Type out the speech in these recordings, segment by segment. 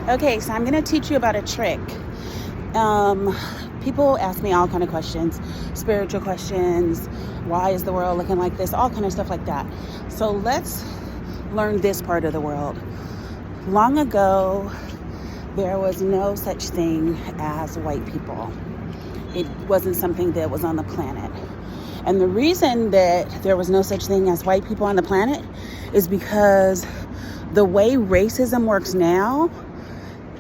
Okay, so I'm going to teach you about a trick. People ask me all kind of questions, spiritual questions. Why is the world looking like this? All kind of stuff like that. So let's learn this part of the world. Long ago, there was no such thing as white people. It wasn't something that was on the planet. And the reason that there was no such thing as white people on the planet is because the way racism works now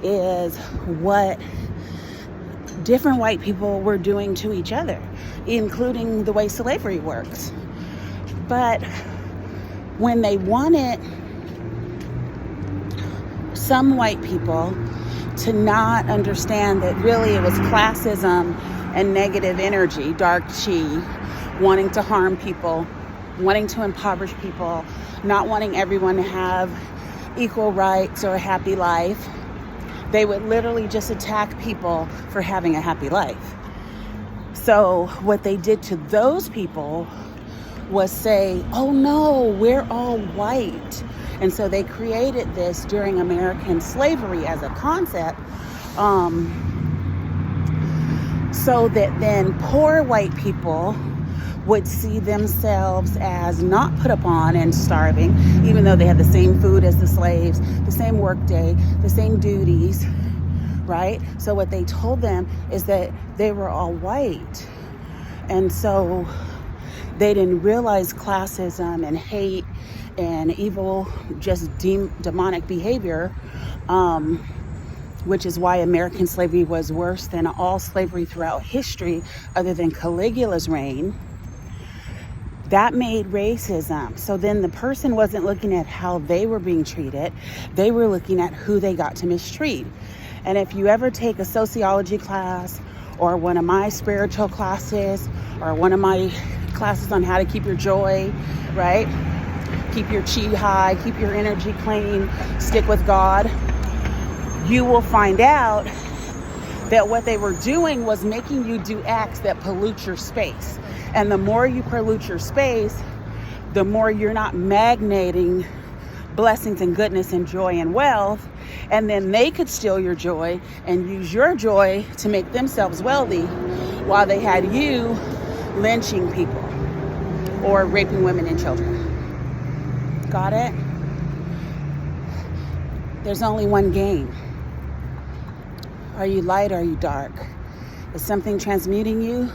is what different white people were doing to each other, including the way slavery works. But when they wanted some white people to not understand that really it was classism and negative energy, dark chi, wanting to harm people, wanting to impoverish people, not wanting everyone to have equal rights or a happy life, they would literally just attack people for having a happy life. So what they did to those people was say, oh no, we're all white. And so they created this during American slavery as a concept, so that then poor white people would see themselves as not put upon and starving, even though they had the same food as the slaves, the same work day, the same duties, right? So what they told them is that they were all white. And so they didn't realize classism and hate and evil, just demonic behavior, which is why American slavery was worse than all slavery throughout history other than Caligula's reign. That made racism. So then the person wasn't looking at how they were being treated. They were looking at who they got to mistreat. And if you ever take a sociology class or one of my spiritual classes or one of my classes on how to keep your joy, right? Keep your chi high, keep your energy clean, stick with God, you will find out that what they were doing was making you do acts that pollute your space. And the more you pollute your space, the more you're not magnating blessings and goodness and joy and wealth. And then they could steal your joy and use your joy to make themselves wealthy while they had you lynching people or raping women and children. Got it? There's only one game. Are you light or are you dark? Is something transmuting you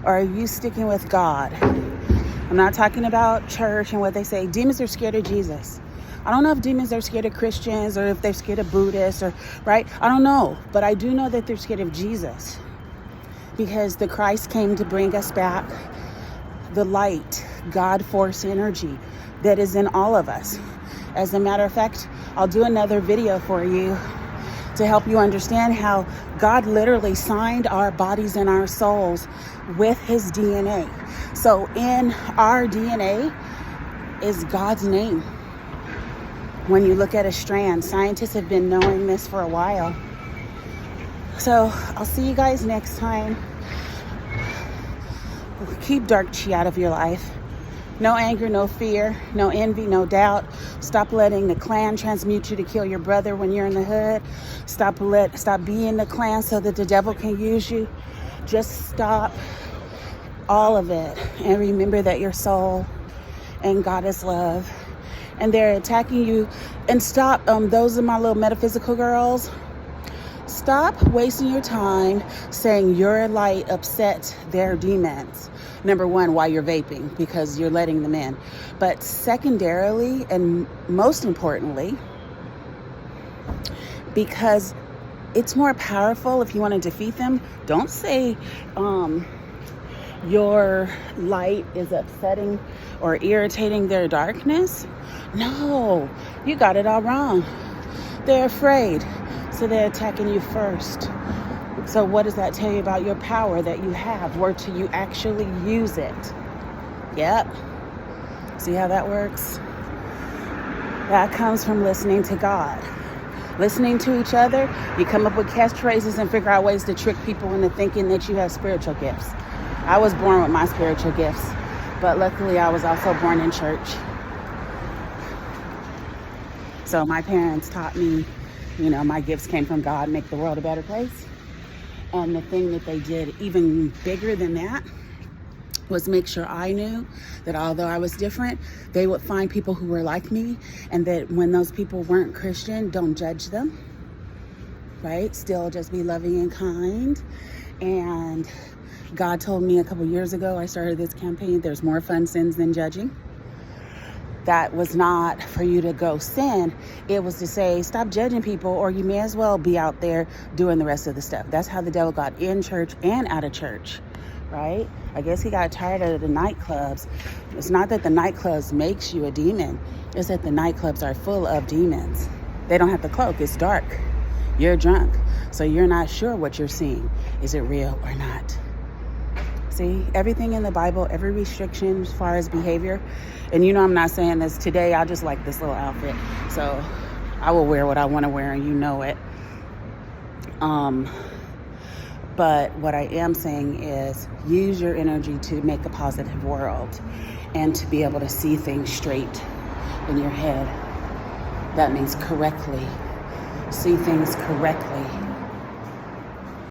or are you sticking with God? I'm not talking about church and what they say. Demons are scared of Jesus. I don't know if demons are scared of Christians or if they're scared of Buddhists or, right? I don't know. But I do know that they're scared of Jesus because the Christ came to bring us back the light, God force energy that is in all of us. As a matter of fact, I'll do another video for you to help you understand how God literally signed our bodies and our souls with his DNA. So in our DNA is God's name. When you look at a strand, scientists have been knowing this for a while. So I'll see you guys next time. Keep dark chi out of your life. No anger, no fear, no envy, no doubt. Stop letting the clan transmute you to kill your brother when you're in the hood. Stop being the clan so that the devil can use you. Just stop all of it. And remember that your soul and God is love. And they're attacking you. And stop, those are my little metaphysical girls. Stop wasting your time saying your light upset their demons. Number one, while you're vaping, because you're letting them in. But secondarily, and most importantly, because it's more powerful if you want to defeat them, don't say your light is upsetting or irritating their darkness. No, you got it all wrong. They're afraid, so they're attacking you first. So what does that tell you about your power that you have? Where till you actually use it? Yep. See how that works? That comes from listening to God. Listening to each other, you come up with catchphrases and figure out ways to trick people into thinking that you have spiritual gifts. I was born with my spiritual gifts, but luckily I was also born in church. So my parents taught me You know, my gifts came from God, make the world a better place. And the thing that they did even bigger than that was make sure I knew that although I was different, they would find people who were like me, and that when those people weren't Christian, don't judge them, right? Still just be loving and kind. And God told me a couple years ago, I started this campaign, there's more fun sins than judging. That was not for you to go sin. It was to say, stop judging people, or you may as well be out there doing the rest of the stuff. That's how the devil got in church and out of church, right? I guess he got tired of the nightclubs. It's not that the nightclubs makes you a demon. It's that the nightclubs are full of demons. They don't have the cloak. It's dark. You're drunk. So you're not sure what you're seeing. Is it real or not? See, everything in the Bible, every restriction as far as behavior, and you know I'm not saying this today, I just like this little outfit, so I will wear what I want to wear, and you know it. But what I am saying is use your energy to make a positive world and to be able to see things straight in your head. That means correctly. See things correctly.